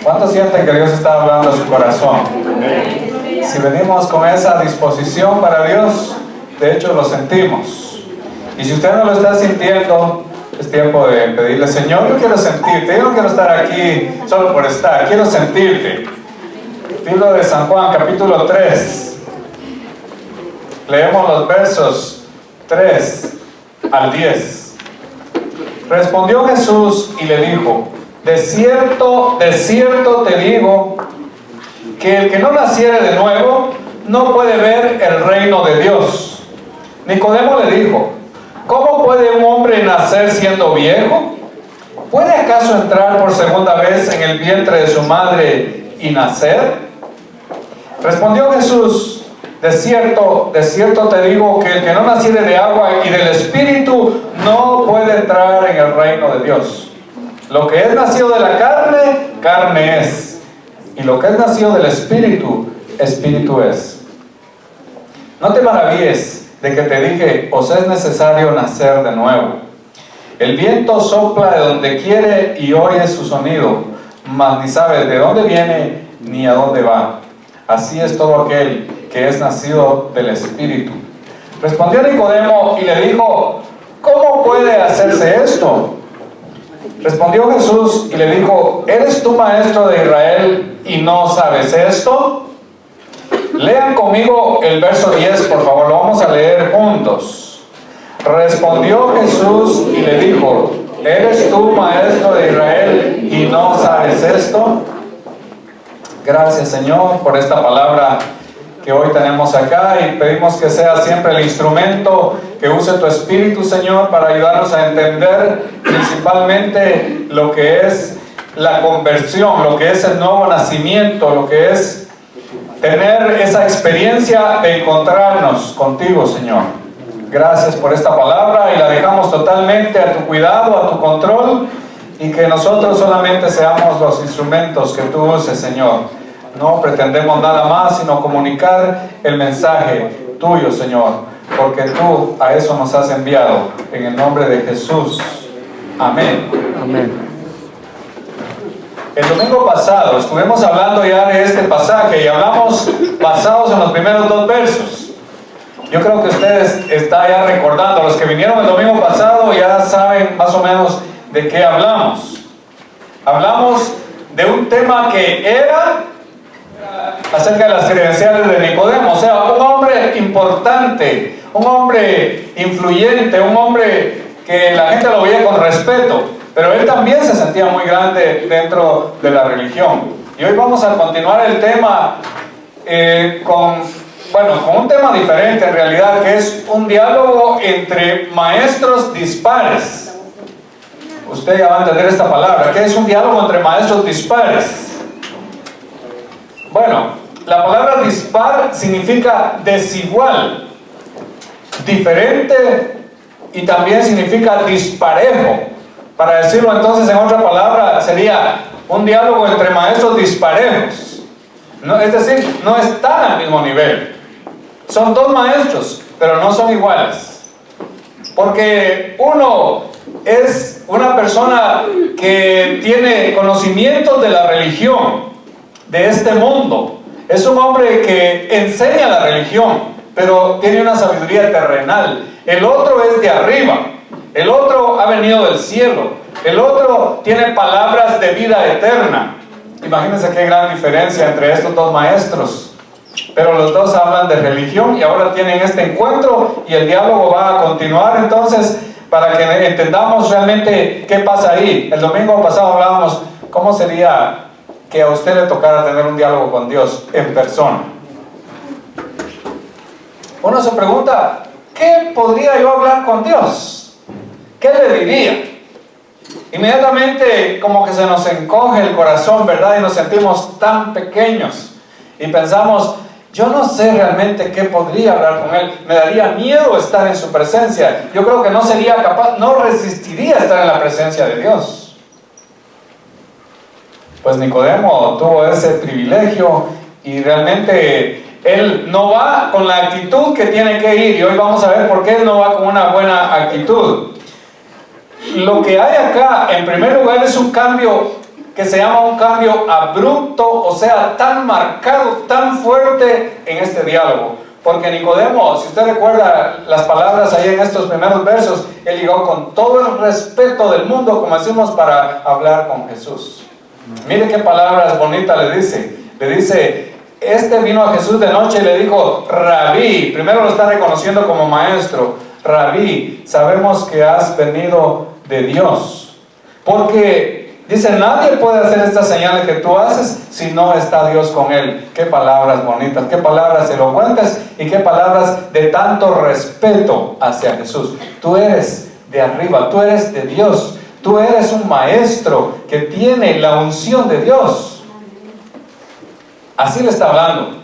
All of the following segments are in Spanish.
¿Cuántos sienten que Dios está hablando a su corazón? Si venimos con esa disposición para Dios, de hecho lo sentimos. Y si usted no lo está sintiendo, es tiempo de pedirle: Señor, yo quiero sentirte, yo no quiero estar aquí solo por estar, quiero sentirte. Libro de San Juan, capítulo 3. Leemos los versos 3 al 10. Respondió Jesús y le dijo: de cierto te digo, que el que no naciere de nuevo no puede ver el reino de Dios. Nicodemo le dijo: ¿cómo puede un hombre nacer siendo viejo? ¿Puede acaso entrar por segunda vez en el vientre de su madre y nacer? Respondió Jesús: de cierto te digo, que el que no naciere de agua y del Espíritu no puede entrar en el reino de Dios. Lo que es nacido de la carne, carne es, y lo que es nacido del Espíritu, Espíritu es. No te maravilles de que te dije: os es necesario nacer de nuevo. El viento sopla de donde quiere y oyes su sonido, mas ni sabes de dónde viene ni a dónde va. Así es todo aquel que es nacido del Espíritu. Respondió Nicodemo y le dijo: ¿cómo puede hacerse esto? Respondió Jesús y le dijo: ¿eres tú maestro de Israel y no sabes esto? Lean conmigo el verso 10, por favor, lo vamos a leer juntos. Respondió Jesús y le dijo: ¿eres tú maestro de Israel y no sabes esto? Gracias, Señor, por esta palabra que hoy tenemos acá, y pedimos que sea siempre el instrumento que use tu Espíritu, Señor, para ayudarnos a entender principalmente lo que es la conversión, lo que es el nuevo nacimiento, lo que es tener esa experiencia de encontrarnos contigo, Señor. Gracias por esta palabra, y la dejamos totalmente a tu cuidado, a tu control, y que nosotros solamente seamos los instrumentos que tú uses, Señor. No pretendemos nada más sino comunicar el mensaje tuyo, Señor, porque tú a eso nos has enviado, en el nombre de Jesús. Amén. Amén. El domingo pasado estuvimos hablando ya de este pasaje y hablamos basados en los primeros 2 versos. Yo creo que ustedes están ya recordando, los que vinieron el domingo pasado ya saben más o menos de qué hablamos. Hablamos de un tema que era acerca de las credenciales de Nicodemo, o sea, un hombre importante, un hombre influyente, un hombre que la gente lo veía con respeto, pero él también se sentía muy grande dentro de la religión. Y hoy vamos a continuar el tema con un tema diferente en realidad, que es un diálogo entre maestros dispares. Usted ya va a entender esta palabra. ¿Qué es un diálogo entre maestros dispares? Bueno, la palabra dispar significa desigual, diferente, y también significa disparejo. Para decirlo entonces en otra palabra, sería un diálogo entre maestros disparejos. No, es decir, no están al mismo nivel. Son 2 maestros, pero no son iguales. Porque uno es una persona que tiene conocimientos de la religión, de este mundo. Es un hombre que enseña la religión, pero tiene una sabiduría terrenal. El otro es de arriba. El otro ha venido del cielo. El otro tiene palabras de vida eterna. Imagínense qué gran diferencia entre estos 2 maestros. Pero los 2 hablan de religión y ahora tienen este encuentro, y el diálogo va a continuar entonces para que entendamos realmente qué pasa ahí. El domingo pasado hablábamos cómo sería que a usted le tocara tener un diálogo con Dios en persona. Uno se pregunta: ¿qué podría yo hablar con Dios? ¿Qué le diría? Inmediatamente como que se nos encoge el corazón, ¿verdad? Y nos sentimos tan pequeños y pensamos: yo no sé realmente qué podría hablar con Él. Me daría miedo estar en su presencia. Yo creo que no sería capaz, no resistiría estar en la presencia de Dios. Pues Nicodemo tuvo ese privilegio, y realmente él no va con la actitud que tiene que ir, y hoy vamos a ver por qué él no va con una buena actitud. Lo que hay acá, en primer lugar, es un cambio que se llama un cambio abrupto, o sea, tan marcado, tan fuerte en este diálogo. Porque Nicodemo, si usted recuerda las palabras ahí en estos primeros versos, él llegó con todo el respeto del mundo, como decimos, para hablar con Jesús. Mire qué palabras bonitas le dice. Le dice, este vino a Jesús de noche y le dijo, Rabí, primero lo está reconociendo como maestro, Rabí, sabemos que has venido de Dios. Porque dice, nadie puede hacer estas señales que tú haces si no está Dios con él. Qué palabras bonitas, qué palabras elocuentes y qué palabras de tanto respeto hacia Jesús. Tú eres de arriba, tú eres de Dios. Tú eres un maestro que tiene la unción de Dios. Así le está hablando.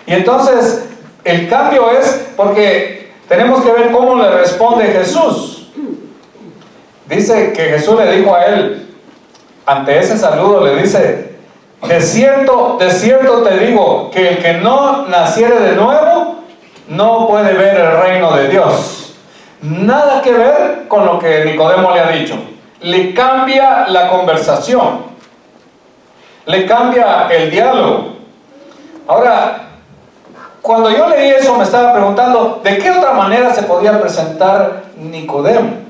Y entonces el cambio es porque tenemos que ver cómo le responde Jesús. Dice que Jesús le dijo a él, ante ese saludo le dice, de cierto te digo, que el que no naciere de nuevo no puede ver el reino de Dios. Nada que ver con lo que Nicodemo le ha dicho. Le cambia la conversación, le cambia el diálogo. Ahora, cuando yo leí eso me estaba preguntando, ¿de qué otra manera se podía presentar Nicodemo?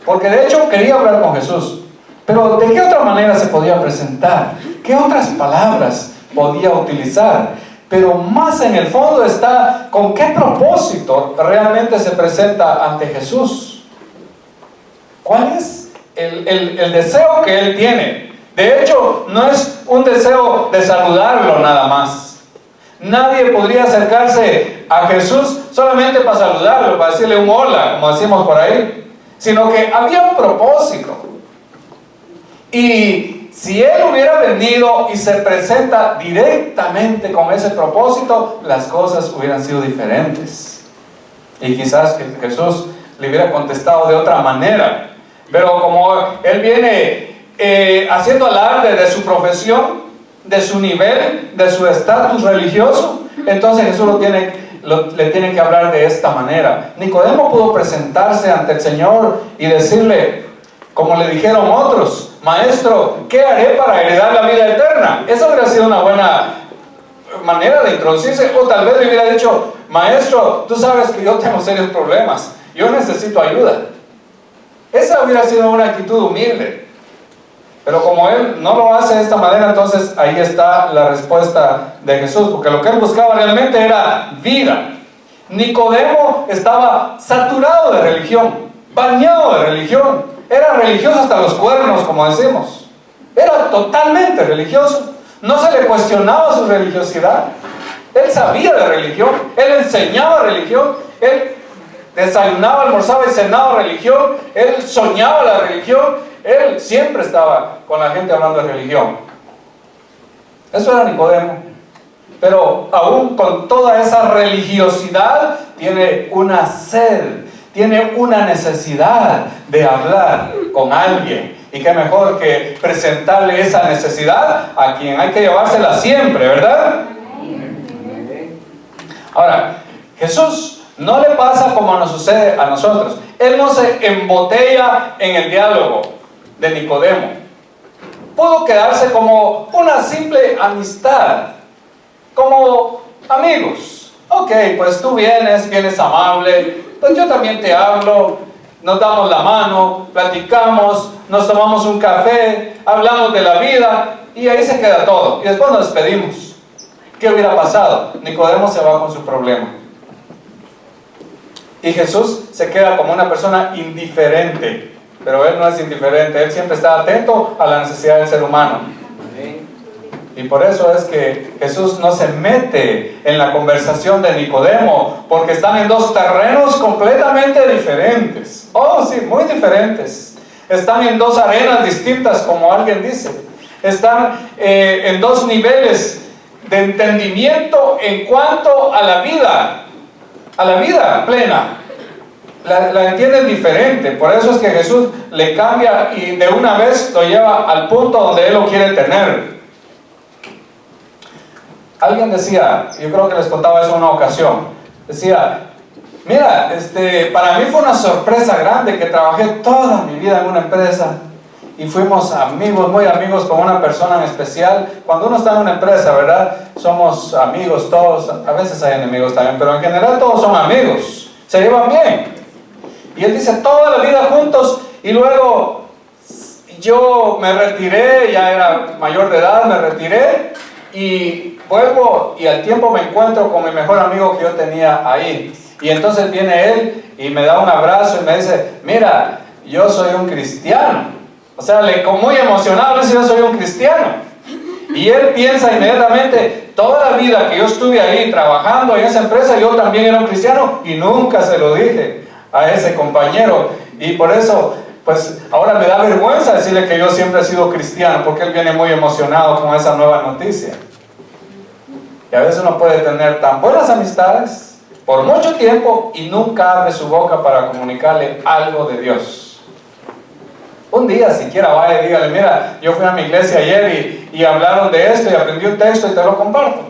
Porque de hecho quería hablar con Jesús, pero ¿de qué otra manera se podía presentar? ¿Qué otras palabras podía utilizar? Pero más en el fondo está con qué propósito realmente se presenta ante Jesús. ¿Cuál es el deseo que él tiene? De hecho, no es un deseo de saludarlo nada más. Nadie podría acercarse a Jesús solamente para saludarlo, para decirle un hola, como decimos por ahí, sino que había un propósito. Y si él hubiera venido y se presenta directamente con ese propósito, las cosas hubieran sido diferentes. Y quizás Jesús le hubiera contestado de otra manera. Pero como él viene haciendo alarde de su profesión, de su nivel, de su estatus religioso, entonces Jesús le tiene que hablar de esta manera. Nicodemo pudo presentarse ante el Señor y decirle, como le dijeron otros, Maestro, ¿qué haré para heredar la vida eterna? Esa hubiera sido una buena manera de introducirse. O tal vez le hubiera dicho, Maestro, tú sabes que yo tengo serios problemas, yo necesito ayuda. Esa hubiera sido una actitud humilde. Pero como él no lo hace de esta manera, entonces ahí está la respuesta de Jesús, porque lo que él buscaba realmente era vida. Nicodemo estaba saturado de religión, bañado de religión. Era religioso hasta los cuernos, como decimos. Era totalmente religioso. No se le cuestionaba su religiosidad. Él sabía de religión. Él enseñaba religión. Él desayunaba, almorzaba y cenaba religión. Él soñaba la religión. Él siempre estaba con la gente hablando de religión. Eso era Nicodemo. Pero aún con toda esa religiosidad, tiene una sed, tiene una necesidad de hablar con alguien. Y qué mejor que presentarle esa necesidad a quien hay que llevársela siempre, ¿verdad? Ahora, Jesús no le pasa como nos sucede a nosotros. Él no se embotella en el diálogo de Nicodemo. Pudo quedarse como una simple amistad, como amigos. Ok, pues tú vienes amable, pues yo también te hablo, nos damos la mano, platicamos, nos tomamos un café, hablamos de la vida y ahí se queda todo. Y después nos despedimos. ¿Qué hubiera pasado? Nicodemo se va con su problema. Y Jesús se queda como una persona indiferente. Pero Él no es indiferente, Él siempre está atento a la necesidad del ser humano. Y por eso es que Jesús no se mete en la conversación de Nicodemo, porque están en dos terrenos completamente diferentes. Oh, sí, muy diferentes. Están en dos arenas distintas, como alguien dice. Están en dos niveles de entendimiento en cuanto a la vida plena. La entienden diferente. Por eso es que Jesús le cambia y de una vez lo lleva al punto donde Él lo quiere tener. Alguien decía, yo creo que les contaba eso en una ocasión, decía, mira, para mí fue una sorpresa grande que trabajé toda mi vida en una empresa y fuimos amigos, muy amigos con una persona en especial. Cuando uno está en una empresa, ¿verdad? Somos amigos todos, a veces hay enemigos también, pero en general todos son amigos, se llevan bien. Y él dice, toda la vida juntos, y luego yo me retiré, ya era mayor de edad, me retiré, y vuelvo y al tiempo me encuentro con mi mejor amigo que yo tenía ahí. Y entonces viene él y me da un abrazo y me dice, mira, yo soy un cristiano. O sea, muy emocionado, dice, yo soy un cristiano. Y él piensa inmediatamente, toda la vida que yo estuve ahí trabajando en esa empresa, yo también era un cristiano y nunca se lo dije a ese compañero. Y por eso, pues ahora me da vergüenza decirle que yo siempre he sido cristiano, porque él viene muy emocionado con esa nueva noticia. Y a veces uno puede tener tan buenas amistades por mucho tiempo y nunca abre su boca para comunicarle algo de Dios. Un día siquiera vaya y dígale, mira, yo fui a mi iglesia ayer y hablaron de esto y aprendí un texto y te lo comparto.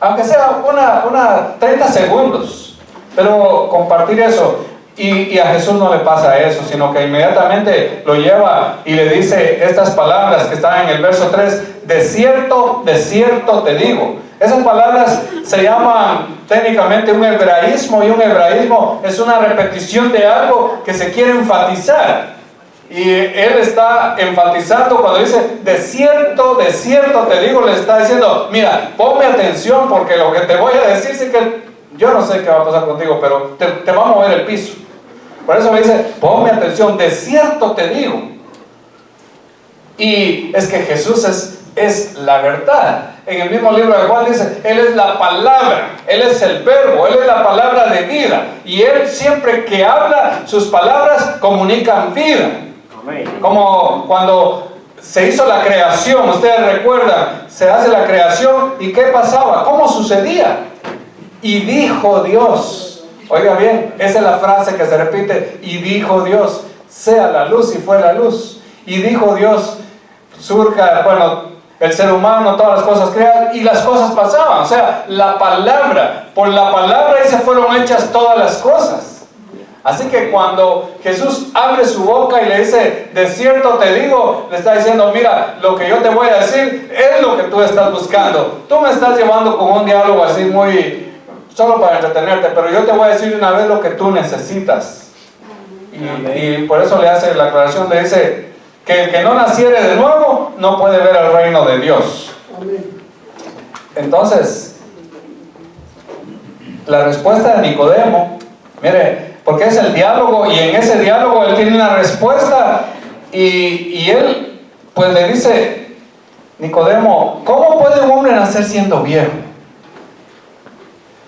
Aunque sea una 30 segundos. Pero compartir eso. Y a Jesús no le pasa eso, sino que inmediatamente lo lleva y le dice estas palabras que están en el verso 3. De cierto te digo. Esas palabras se llaman técnicamente un hebraísmo, y un hebraísmo es una repetición de algo que se quiere enfatizar. Y él está enfatizando cuando dice, de cierto te digo, le está diciendo, mira, ponme atención porque lo que te voy a decir, sí que yo no sé qué va a pasar contigo, pero te va a mover el piso. Por eso me dice, ponme atención, de cierto te digo. Y es que Jesús es la verdad. En el mismo libro de Juan dice, Él es la palabra, Él es el verbo, Él es la palabra de vida. Y Él siempre que habla, sus palabras comunican vida. Como cuando se hizo la creación, ustedes recuerdan, se hace la creación y ¿qué pasaba? ¿Cómo sucedía? Y dijo Dios, oiga bien, esa es la frase que se repite, y dijo Dios, sea la luz, y fue la luz. Y dijo Dios, surja, el ser humano, todas las cosas creadas, y las cosas pasaban. O sea, por la palabra se fueron hechas todas las cosas. Así que cuando Jesús abre su boca y le dice, de cierto te digo, le está diciendo, mira, lo que yo te voy a decir es lo que tú estás buscando. Tú me estás llevando con un diálogo así muy, solo para entretenerte, pero yo te voy a decir una vez lo que tú necesitas. Y por eso le hace la aclaración, le dice, que el que no naciere de nuevo, no puede ver el reino de Dios. Entonces, la respuesta de Nicodemo, mire, porque es el diálogo, y en ese diálogo él tiene una respuesta, y él pues le dice, Nicodemo, ¿cómo puede un hombre nacer siendo viejo?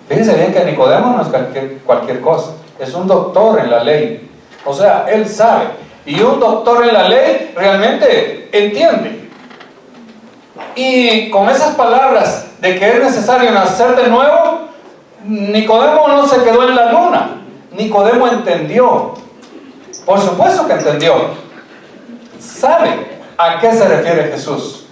Fíjense bien que Nicodemo no es cualquier cosa, es un doctor en la ley, o sea, él sabe, y un doctor en la ley realmente entiende. Y con esas palabras de que es necesario nacer de nuevo, Nicodemo no se quedó en la luna. Nicodemo entendió, por supuesto que entendió, sabe a qué se refiere Jesús.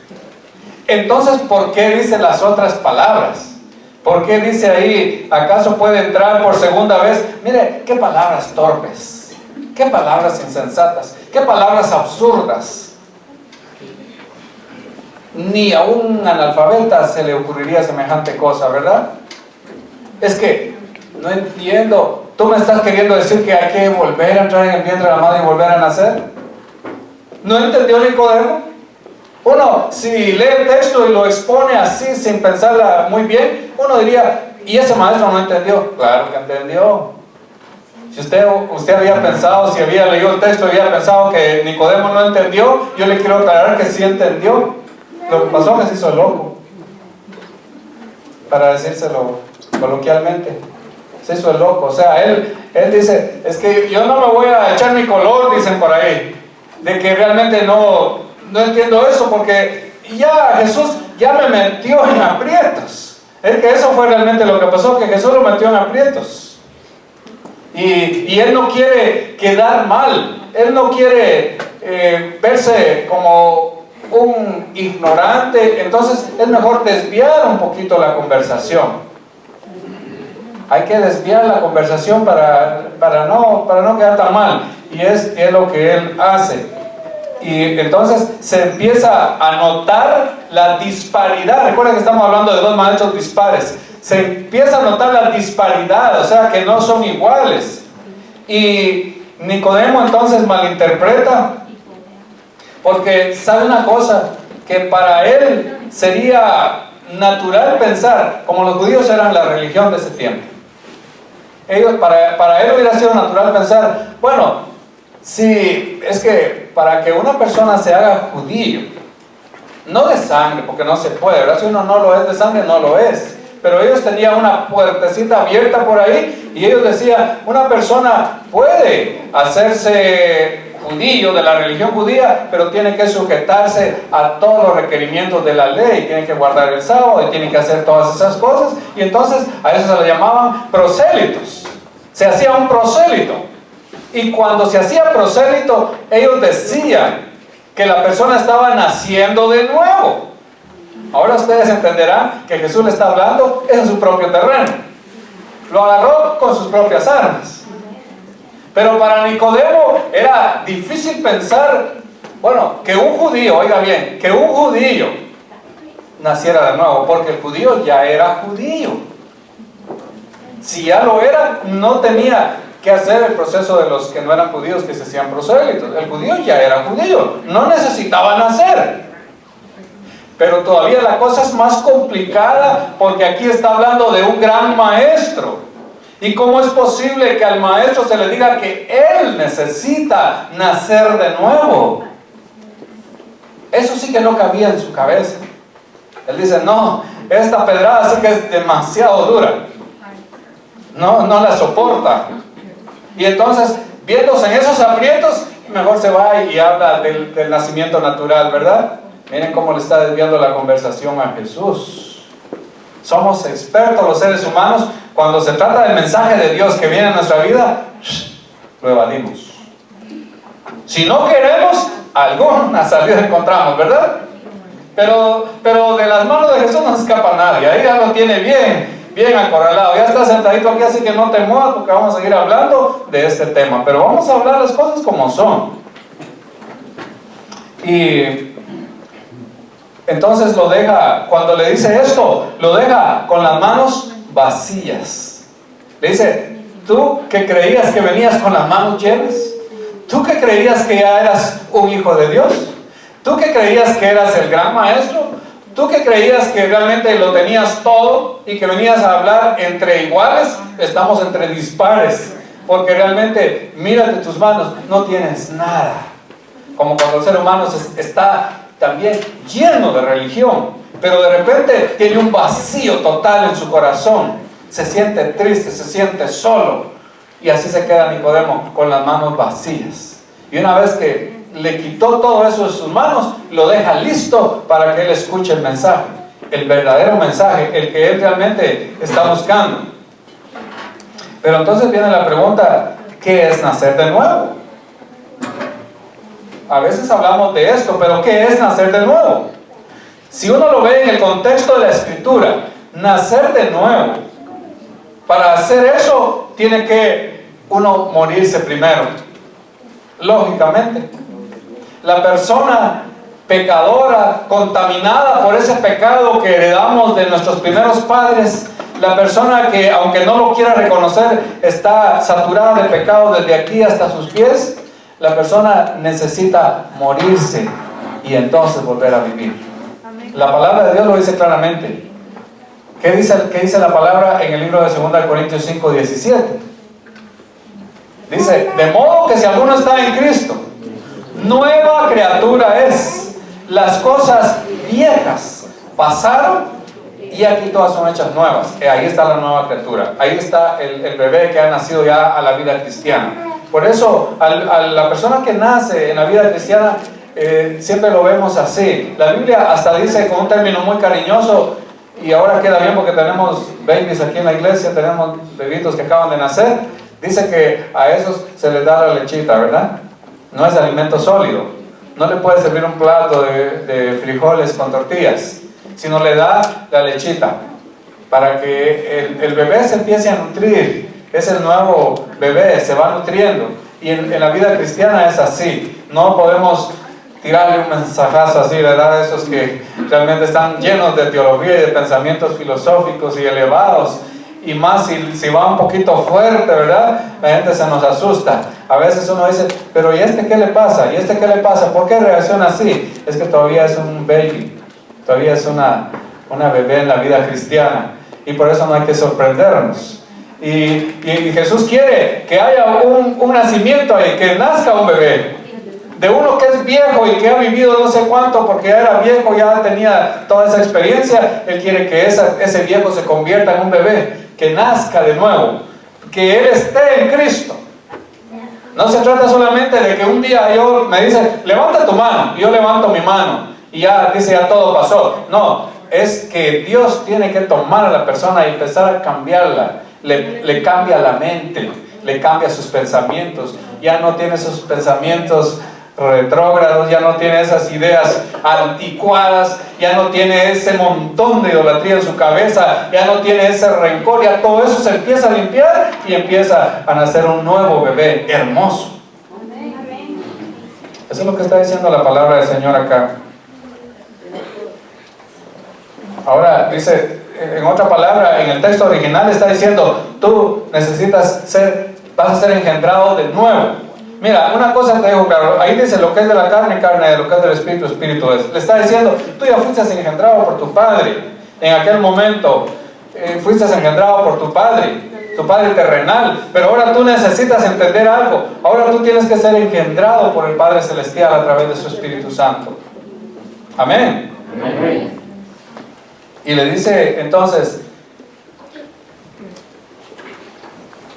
Entonces, ¿por qué dice las otras palabras? ¿Por qué dice ahí, acaso puede entrar por segunda vez? Mire, qué palabras torpes, qué palabras insensatas, qué palabras absurdas. Ni a un analfabeta se le ocurriría semejante cosa, ¿verdad? Es que no entiendo. ¿Tú me estás queriendo decir que hay que volver a entrar en el vientre de la madre y volver a nacer? ¿No entendió Nicodemo? Uno, si lee el texto y lo expone así, sin pensarla muy bien, uno diría, ¿y ese maestro no entendió? Claro que entendió. Si usted había pensado, si había leído el texto, había pensado que Nicodemo no entendió, yo le quiero aclarar que sí entendió. Lo que pasó es que se hizo loco, para decírselo coloquialmente. Se hizo el loco, o sea, él dice, es que yo no me voy a echar mi color, dicen por ahí, de que realmente no entiendo eso, porque ya Jesús ya me metió en aprietos. Es que eso fue realmente lo que pasó, que Jesús lo metió en aprietos. Y él no quiere quedar mal, él no quiere verse como un ignorante, entonces es mejor desviar un poquito la conversación. Hay que desviar la conversación para no quedar tan mal. Y es lo que él hace. Y entonces se empieza a notar la disparidad. Recuerden que estamos hablando de dos maestros dispares. Se empieza a notar la disparidad, o sea que no son iguales. Y Nicodemo entonces malinterpreta, porque sabe una cosa, que para él sería natural pensar, como los judíos eran la religión de ese tiempo. Para él hubiera sido natural pensar, bueno, si es que para que una persona se haga judío, no de sangre, porque no se puede, ¿verdad? Si uno no lo es de sangre, no lo es. Pero ellos tenían una puertecita abierta por ahí y ellos decían, una persona puede hacerse judío de la religión judía, pero tiene que sujetarse a todos los requerimientos de la ley, tiene que guardar el sábado y tiene que hacer todas esas cosas. Y entonces a eso se le llamaban prosélitos. Se hacía un prosélito. Y cuando se hacía prosélito, ellos decían que la persona estaba naciendo de nuevo. Ahora ustedes entenderán que Jesús le está hablando en su propio terreno. Lo agarró con sus propias armas. Pero para Nicodemo era difícil pensar, bueno, que un judío, oiga bien, que un judío naciera de nuevo, porque el judío ya era judío. Si ya lo era, no tenía que hacer el proceso de los que no eran judíos, que se hacían prosélitos. El judío ya era judío, no necesitaba nacer. Pero todavía la cosa es más complicada, porque aquí está hablando de un gran maestro. ¿Y cómo es posible que al maestro se le diga que él necesita nacer de nuevo? Eso sí que no cabía en su cabeza. Él dice, no, esta pedrada sí que es demasiado dura. No la soporta. Y entonces, viéndose en esos aprietos, mejor se va y habla del nacimiento natural, ¿verdad? Miren cómo le está desviando la conversación a Jesús. Somos expertos los seres humanos. Cuando se trata del mensaje de Dios que viene a nuestra vida, lo evadimos. Si no queremos, alguna salida encontramos, ¿verdad? Pero de las manos de Jesús no escapa nadie. Ahí ya lo tiene bien acorralado. Ya está sentadito aquí, así que no te muevas, porque vamos a seguir hablando de este tema. Pero vamos a hablar las cosas como son. Y entonces lo deja, cuando le dice esto, lo deja con las manos vacías. Le dice, ¿tú que creías que venías con las manos llenas? ¿Tú que creías que ya eras un hijo de Dios? ¿Tú que creías que eras el gran maestro? ¿Tú que creías que realmente lo tenías todo y que venías a hablar entre iguales? Estamos entre dispares, porque realmente, mírate tus manos, no tienes nada. Como cuando el ser humano está también lleno de religión, pero de repente tiene un vacío total en su corazón, se siente triste, se siente solo, y así se queda Nicodemo con las manos vacías. Y una vez que le quitó todo eso de sus manos, lo deja listo para que él escuche el mensaje, el verdadero mensaje, el que él realmente está buscando. Pero entonces viene la pregunta, ¿qué es nacer de nuevo? A veces hablamos de esto, pero ¿qué es nacer de nuevo? Si uno lo ve en el contexto de la Escritura, nacer de nuevo, para hacer eso, tiene que uno morirse primero. Lógicamente. La persona pecadora, contaminada por ese pecado que heredamos de nuestros primeros padres, la persona que, aunque no lo quiera reconocer, está saturada de pecado desde aquí hasta sus pies, la persona necesita morirse y entonces volver a vivir. La palabra de Dios lo dice claramente. ¿Qué dice la palabra en el libro de 2 Corintios 5:17? Dice, de modo que si alguno está en Cristo, nueva criatura es. Las cosas viejas pasaron y aquí todas son hechas nuevas. Ahí está la nueva criatura. Ahí está el bebé que ha nacido ya a la vida cristiana. Por eso, a la persona que nace en la vida cristiana, siempre lo vemos así. La Biblia hasta dice con un término muy cariñoso, y ahora queda bien porque tenemos babies aquí en la iglesia, tenemos bebitos que acaban de nacer. Dice que a esos se les da la lechita, ¿verdad? No es alimento sólido. No le puede servir un plato de frijoles con tortillas, sino le da la lechita para que el bebé se empiece a nutrir. Es el nuevo bebé, se va nutriendo. Y en la vida cristiana es así. No podemos tirarle un mensajazo así, ¿verdad? Esos que realmente están llenos de teología y de pensamientos filosóficos y elevados. Y más si va un poquito fuerte, ¿verdad? La gente se nos asusta. A veces uno dice, pero ¿y este qué le pasa? ¿Y este qué le pasa? ¿Por qué reacciona así? Es que todavía es un baby, todavía es una bebé en la vida cristiana. Y por eso no hay que sorprendernos. Y Jesús quiere que haya un nacimiento ahí, que nazca un bebé. De uno que es viejo y que ha vivido no sé cuánto, porque ya era viejo, ya tenía toda esa experiencia. Él quiere que ese viejo se convierta en un bebé, que nazca de nuevo, que él esté en Cristo. No se trata solamente de que un día yo me dice, levanta tu mano, y yo levanto mi mano, y ya dice, ya todo pasó. No, es que Dios tiene que tomar a la persona y empezar a cambiarla. Le cambia la mente, le cambia sus pensamientos. Ya no tiene esos pensamientos retrógrados, ya no tiene esas ideas anticuadas, ya no tiene ese montón de idolatría en su cabeza, ya no tiene ese rencor, ya todo eso se empieza a limpiar y empieza a nacer un nuevo bebé hermoso. Eso es lo que está diciendo la palabra del Señor acá. Ahora dice, en otra palabra, en el texto original está diciendo, tú necesitas vas a ser engendrado de nuevo. Mira, una cosa te digo claro, ahí dice lo que es de la carne, carne, de lo que es del espíritu, espíritu es. Le está diciendo, tú ya fuiste engendrado por tu padre. En aquel momento, fuiste engendrado por tu padre terrenal. Pero ahora tú necesitas entender algo. Ahora tú tienes que ser engendrado por el Padre Celestial a través de su Espíritu Santo. Amén. Amén. Y le dice entonces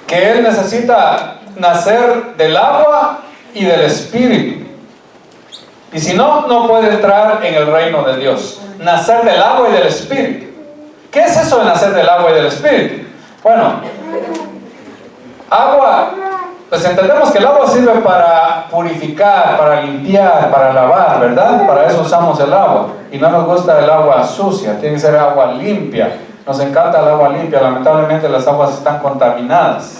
que él necesita nacer del agua y del Espíritu. Y si no, no puede entrar en el reino de Dios. Nacer del agua y del Espíritu. ¿Qué es eso de nacer del agua y del Espíritu? Bueno, agua, pues entendemos que el agua sirve para purificar, para limpiar, para lavar, ¿verdad? Para eso usamos el agua. Y no nos gusta el agua sucia, tiene que ser agua limpia. Nos encanta el agua limpia, lamentablemente las aguas están contaminadas.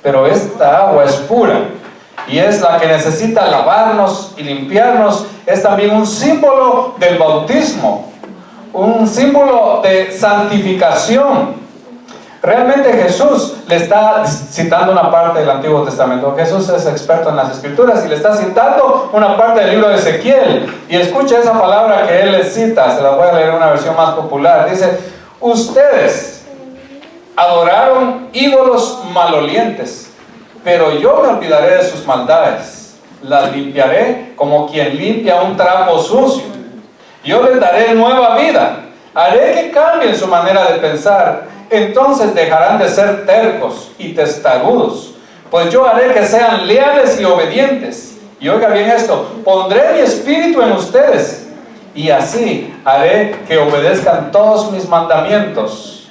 Pero esta agua es pura y es la que necesita lavarnos y limpiarnos. Es también un símbolo del bautismo, un símbolo de santificación. Realmente Jesús le está citando una parte del Antiguo Testamento. Jesús es experto en las Escrituras y le está citando una parte del libro de Ezequiel. Y escucha esa palabra que él le cita, se la voy a leer en una versión más popular. Dice, ustedes adoraron ídolos malolientes, pero yo me olvidaré de sus maldades. Las limpiaré como quien limpia un trapo sucio. Yo les daré nueva vida. Haré que cambien su manera de pensar. Entonces dejarán de ser tercos y testarudos, pues yo haré que sean leales y obedientes. Y oiga bien esto, pondré mi espíritu en ustedes y así haré que obedezcan todos mis mandamientos.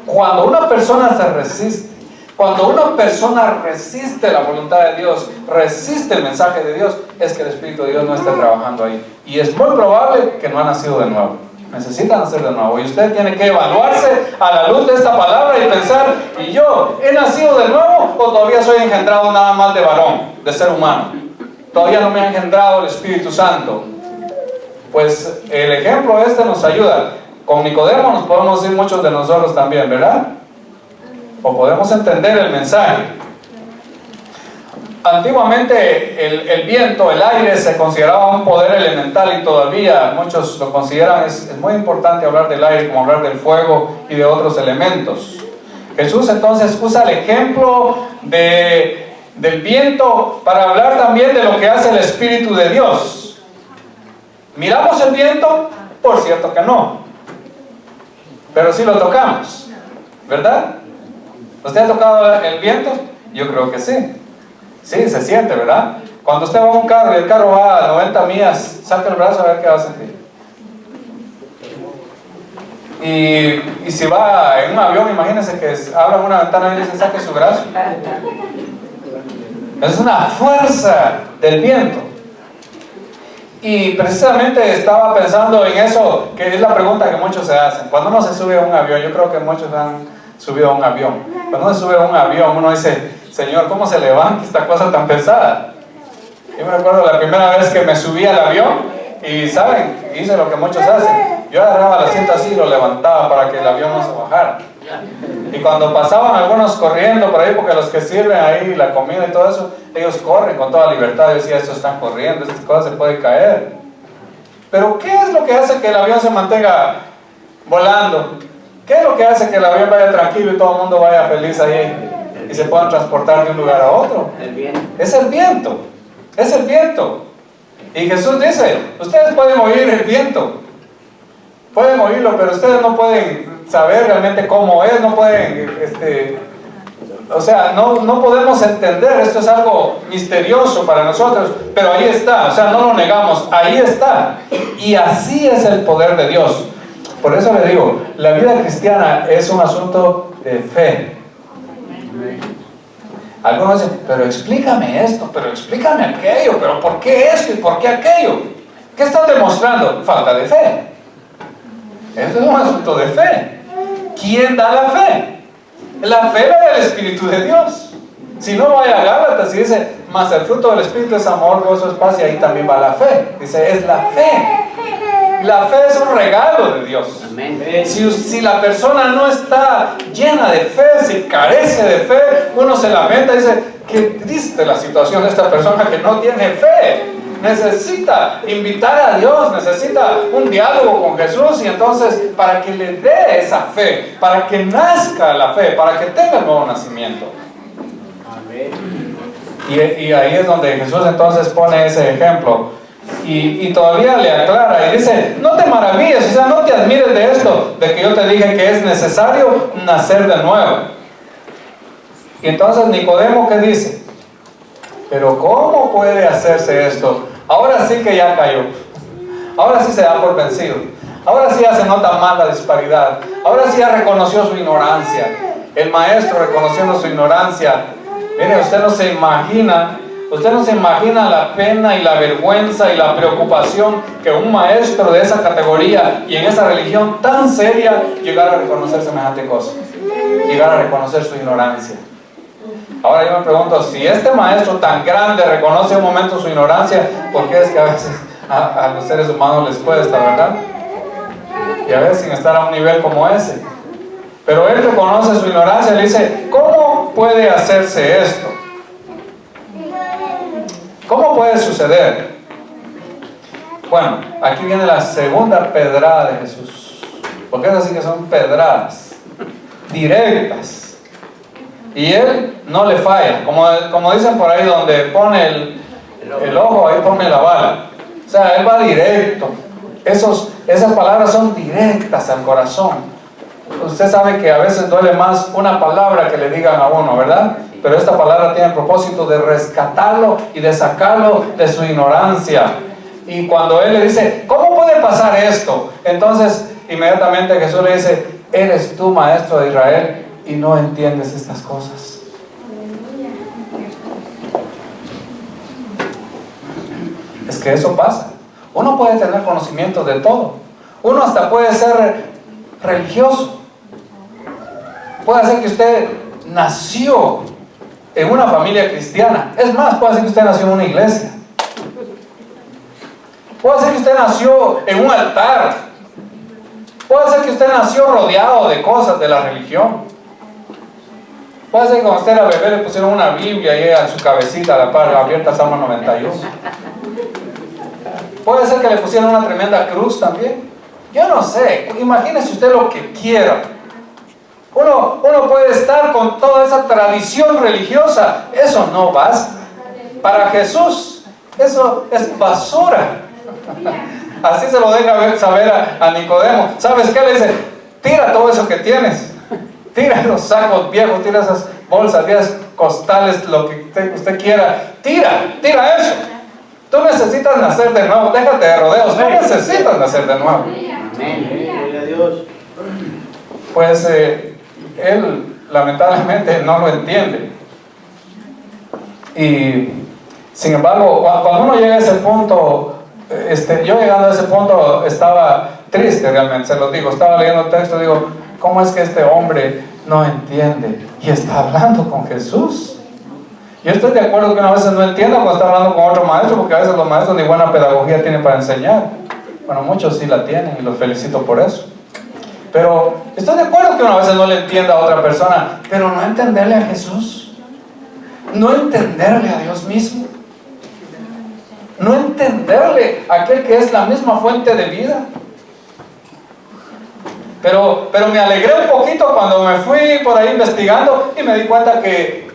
Cuando una persona se resiste, cuando una persona resiste la voluntad de Dios, resiste el mensaje de Dios, es que el Espíritu de Dios no está trabajando ahí. Y es muy probable que no ha nacido de nuevo. Necesita nacer de nuevo. Y usted tiene que evaluarse a la luz de esta palabra y pensar, ¿y yo he nacido de nuevo o todavía soy engendrado nada más de varón, de ser humano? Todavía no me ha engendrado el Espíritu Santo. Pues el ejemplo nos ayuda. Con Nicodemo nos podemos ir muchos de nosotros también, ¿verdad? O podemos entender el mensaje. Antiguamente el viento, el aire se consideraba un poder elemental y todavía muchos lo consideran. Es muy importante hablar del aire como hablar del fuego y de otros elementos. Jesús entonces usa el ejemplo del viento para hablar también de lo que hace el Espíritu de Dios. ¿Miramos el viento? Por cierto que no. Pero sí lo tocamos, ¿verdad? ¿Usted ha tocado el viento? Yo creo que sí. Sí, se siente, ¿verdad? Cuando usted va a un carro y el carro va a 90 millas, saca el brazo a ver qué va a sentir. Y si va en un avión, imagínense que abran una ventana y se saque su brazo. Es una fuerza del viento. Y precisamente estaba pensando en eso, que es la pregunta que muchos se hacen. Cuando uno se sube a un avión, yo creo que muchos han subido a un avión. Cuando uno se sube a un avión, uno dice, Señor, ¿cómo se levanta esta cosa tan pesada? Yo me recuerdo la primera vez que me subí al avión y, ¿saben? Hice lo que muchos hacen. Yo agarraba el asiento así y lo levantaba para que el avión no se bajara. Y cuando pasaban algunos corriendo por ahí, porque los que sirven ahí la comida y todo eso, ellos corren con toda libertad. Yo decía, estos están corriendo, estas cosas se pueden caer. Pero ¿qué es lo que hace que el avión se mantenga volando? ¿Qué es lo que hace que el avión vaya tranquilo y todo el mundo vaya feliz ahí y se puedan transportar de un lugar a otro? El viento. Es el viento, es el viento. Y Jesús dice, ustedes pueden oír el viento, pueden oírlo, pero ustedes no pueden saber realmente cómo es, no pueden, o sea, no podemos entender, esto es algo misterioso para nosotros, pero ahí está, o sea, no lo negamos, ahí está. Y así es el poder de Dios. Por eso le digo, la vida cristiana es un asunto de fe. Algunos dicen, pero explícame esto, pero explícame aquello, pero ¿por qué esto y por qué aquello? ¿Qué están demostrando? Falta de fe. Eso es un asunto de fe. ¿Quién da la fe? La fe la del Espíritu de Dios. Si no, vaya a Gálatas y dice, mas el fruto del Espíritu es amor, gozo, paz, y ahí también va la fe. Dice, es la fe. La fe es un regalo de Dios. Amén. Si la persona no está llena de fe, si carece de fe, uno se lamenta y dice, qué triste la situación de esta persona que no tiene fe. Necesita invitar a Dios, necesita un diálogo con Jesús, y entonces para que le dé esa fe, para que nazca la fe, para que tenga el nuevo nacimiento. Amén. Y ahí es donde Jesús entonces pone ese ejemplo. Y todavía le aclara y dice, no te maravilles, o sea, no te admires de esto, de que yo te dije que es necesario nacer de nuevo. Y entonces Nicodemo, ¿qué dice? Pero ¿cómo puede hacerse esto? Ahora sí que ya cayó, ahora sí se da por vencido, ahora sí ya se nota más la disparidad, ahora sí ya reconoció su ignorancia. El maestro reconociendo su ignorancia. Mire, usted no se imagina la pena y la vergüenza y la preocupación que un maestro de esa categoría y en esa religión tan seria llegara a reconocer semejante cosa, llegara a reconocer su ignorancia. Ahora yo me pregunto, si este maestro tan grande reconoce un momento su ignorancia, ¿por qué es que a veces a los seres humanos les cuesta, verdad? Y a veces sin estar a un nivel como ese. Pero él reconoce su ignorancia y le dice, ¿cómo puede hacerse esto? ¿Cómo puede suceder? Bueno, aquí viene la segunda pedrada de Jesús, porque es así que son pedradas directas, y él no le falla, como dicen por ahí, donde pone el ojo, ahí pone la bala. O sea, él va directo. Esas palabras son directas al corazón. Usted sabe que a veces duele más una palabra que le digan a uno, ¿verdad? Pero esta palabra tiene el propósito de rescatarlo y de sacarlo de su ignorancia. Y cuando él le dice, ¿cómo puede pasar esto? Entonces, inmediatamente Jesús le dice, ¿eres tú maestro de Israel y no entiendes estas cosas? Es que eso pasa. Uno puede tener conocimiento de todo. Uno hasta puede ser religioso. Puede ser que usted nació en una familia cristiana. Es más, puede ser que usted nació en una iglesia. Puede ser que usted nació en un altar. Puede ser que usted nació rodeado de cosas de la religión. Puede ser que cuando usted era bebé le pusieron una Biblia ahí a su cabecita, a la par abierta, Salmo 91. Puede ser que le pusieron una tremenda cruz también. Yo no sé, imagínese usted lo que quiera. Uno puede estar con toda esa tradición religiosa. Eso no basta. Para Jesús, eso es basura. Así se lo deja saber a Nicodemo. ¿Sabes qué le dice? Tira todo eso que tienes. Tira los sacos viejos, tira esas bolsas, tira esos costales, lo que usted quiera. Tira eso. Tú necesitas nacer de nuevo. Déjate de rodeos. Tú necesitas nacer de nuevo. Amén. Gloria a Dios. Pues él lamentablemente no lo entiende. Y sin embargo, cuando uno llega a ese punto, yo llegando a ese punto estaba triste realmente, se los digo. Estaba leyendo el texto y digo, ¿cómo es que este hombre no entiende? Y está hablando con Jesús. Yo estoy de acuerdo que uno a veces no entienda cuando está hablando con otro maestro, porque a veces los maestros ni buena pedagogía tienen para enseñar. Bueno, muchos sí la tienen y los felicito por eso. Pero estoy de acuerdo que uno a veces no le entienda a otra persona, pero no entenderle a Jesús, no entenderle a Dios mismo, no entenderle a aquel que es la misma fuente de vida. Pero me alegré un poquito cuando me fui por ahí investigando y me di cuenta que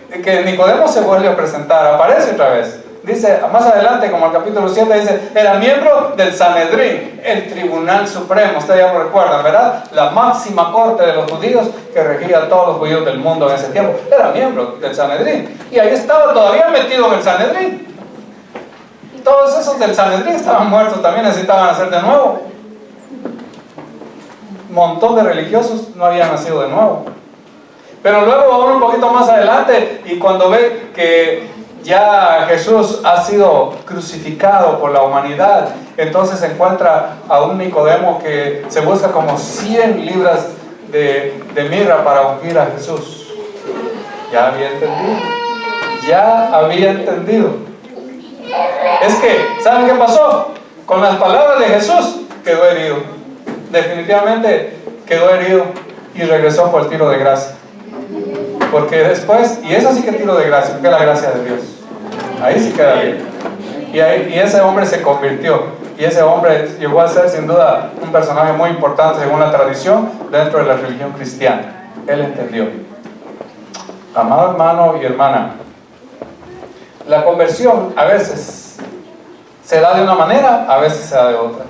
Nicodemo se vuelve a presentar, aparece otra vez. Dice, más adelante, como el capítulo 7, dice, era miembro del Sanedrín, el Tribunal Supremo. Ustedes ya lo recuerdan, ¿verdad? La máxima corte de los judíos que regía a todos los judíos del mundo en ese tiempo. Era miembro del Sanedrín. Y ahí estaba todavía metido en el Sanedrín. Todos esos del Sanedrín estaban muertos, también necesitaban nacer de nuevo. Un montón de religiosos no habían nacido de nuevo. Pero luego vamos un poquito más adelante y cuando ve que ya Jesús ha sido crucificado por la humanidad, entonces encuentra a un Nicodemo que se busca como 100 libras de mirra para ungir a Jesús. Ya había entendido. Ya había entendido. Es que, ¿saben qué pasó? Con las palabras de Jesús quedó herido. Definitivamente quedó herido y regresó por el tiro de gracia. Porque después, y eso sí que tiro de gracia, porque es la gracia de Dios. Ahí sí queda bien. Y ese hombre se convirtió. Y ese hombre llegó a ser sin duda un personaje muy importante según la tradición dentro de la religión cristiana. Él entendió. Amado hermano y hermana, la conversión a veces se da de una manera, a veces se da de otra.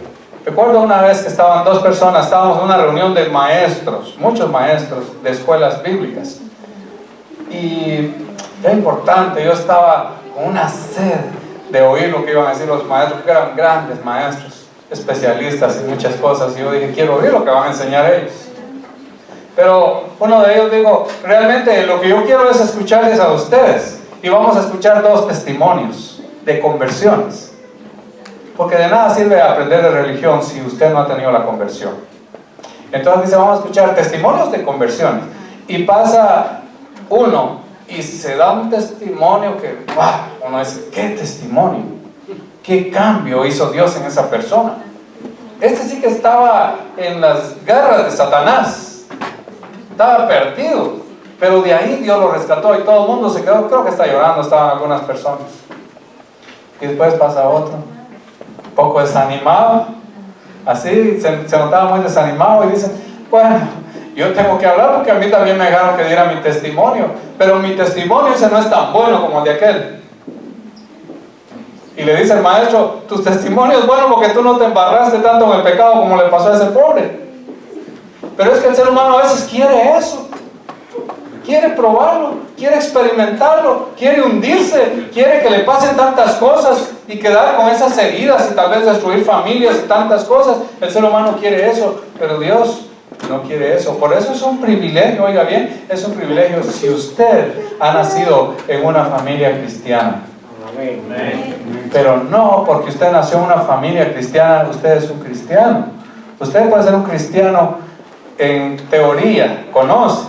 Recuerdo una vez que estaban dos personas, estábamos en una reunión de maestros, muchos maestros de escuelas bíblicas. Y era importante, yo estaba con una sed de oír lo que iban a decir los maestros, porque eran grandes maestros, especialistas en muchas cosas, y yo dije, quiero oír lo que van a enseñar ellos. Pero uno de ellos dijo, realmente lo que yo quiero es escucharles a ustedes, y vamos a escuchar dos testimonios de conversiones, porque de nada sirve aprender de religión si usted no ha tenido la conversión. Entonces dice, vamos a escuchar testimonios de conversiones, y pasa uno y se da un testimonio que, wow, uno dice, ¿qué testimonio? ¿Qué cambio hizo Dios en esa persona? Este sí que estaba en las garras de Satanás, estaba perdido, pero de ahí Dios lo rescató y todo el mundo se quedó, creo que está llorando, estaban algunas personas. Y después pasa otro, un poco desanimado, así, se notaba muy desanimado y dicen, bueno, yo tengo que hablar porque a mí también me dejaron que diera mi testimonio, pero mi testimonio ese no es tan bueno como el de aquel. Y le dice el maestro, tu testimonio es bueno porque tú no te embarraste tanto en el pecado como le pasó a ese pobre. Pero es que el ser humano a veces quiere eso, quiere probarlo, quiere experimentarlo, quiere hundirse, quiere que le pasen tantas cosas y quedar con esas heridas y tal vez destruir familias y tantas cosas. El ser humano quiere eso, pero Dios no quiere eso. Por eso es un privilegio, oiga bien, es un privilegio si usted ha nacido en una familia cristiana. Pero no porque usted nació en una familia cristiana, usted es un cristiano. Usted puede ser un cristiano en teoría, conoce.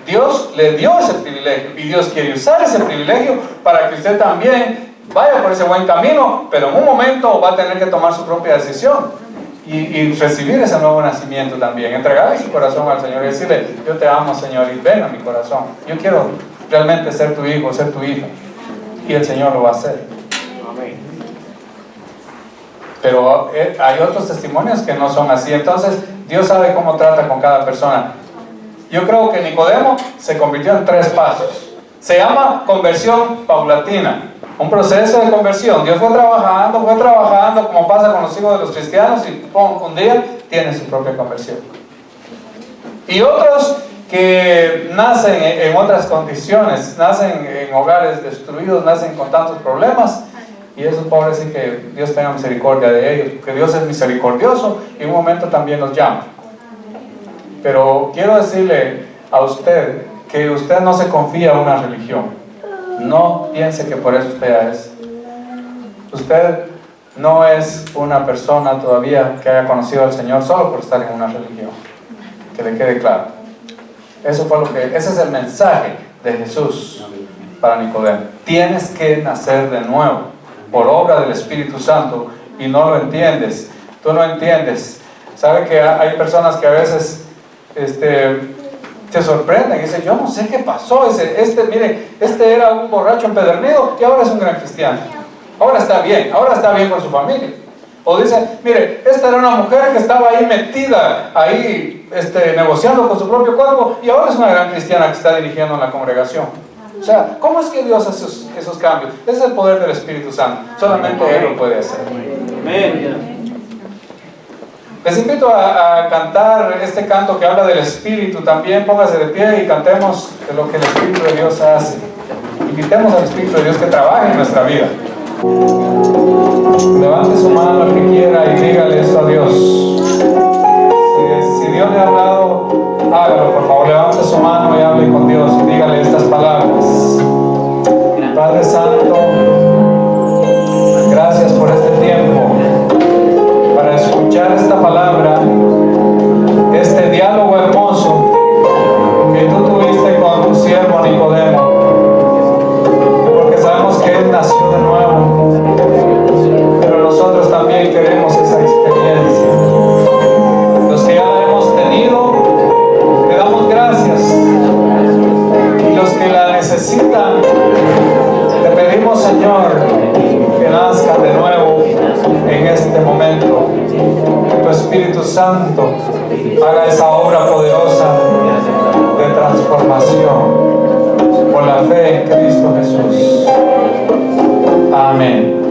Dios le dio ese privilegio y Dios quiere usar ese privilegio para que usted también vaya por ese buen camino, pero en un momento va a tener que tomar su propia decisión. Y recibir ese nuevo nacimiento también, entregarle su corazón al Señor y decirle, yo te amo, Señor, y ven a mi corazón, yo quiero realmente ser tu hijo, ser tu hija, y el Señor lo va a hacer. Amén. Pero hay otros testimonios que no son así. Entonces Dios sabe cómo trata con cada persona. Yo creo que Nicodemo se convirtió en 3 pasos. Se llama conversión paulatina, un proceso de conversión. Dios fue trabajando, como pasa con los hijos de los cristianos, y un día tiene su propia conversión. Y otros que nacen en otras condiciones, nacen en hogares destruidos, nacen con tantos problemas, y esos pobres sí que Dios tenga misericordia de ellos, porque Dios es misericordioso y en un momento también los llama. Pero quiero decirle a usted que usted no se confía en una religión. No piense que por eso usted es. Usted no es una persona todavía que haya conocido al Señor solo por estar en una religión. Que le quede claro. Ese es el mensaje de Jesús para Nicodemo. Tienes que nacer de nuevo por obra del Espíritu Santo y no lo entiendes. Tú no entiendes. ¿Sabe que hay personas que a veces se sorprenden y dicen, yo no sé qué pasó, mire, este era un borracho empedernido y ahora es un gran cristiano, ahora está bien con su familia? O dicen, mire, esta era una mujer que estaba ahí metida, negociando con su propio cuerpo y ahora es una gran cristiana que está dirigiendo en la congregación. O sea, ¿cómo es que Dios hace esos cambios? Es el poder del Espíritu Santo, solamente Él lo puede hacer. Amén. Les invito a cantar este canto que habla del Espíritu. También póngase de pie y cantemos de lo que el Espíritu de Dios hace. Invitemos al Espíritu de Dios que trabaje en nuestra vida. Levante su mano al que quiera y dígale esto a Dios. Si Dios le ha hablado, hágalo, por favor. Levante su mano y hable con Dios y dígale estas palabras. Padre Santo, gracias por este tiempo para escuchar esta palabra, este diálogo hermoso que tú tuviste con tu siervo Nicodemo, porque sabemos que él nació de nuevo, pero nosotros también queremos esa experiencia. Los que ya la hemos tenido, te damos gracias, y los que la necesitan, te pedimos, Señor, que nazcan de nuevo en este momento, que tu Espíritu Santo haga esa obra poderosa de transformación por la fe en Cristo Jesús. Amén.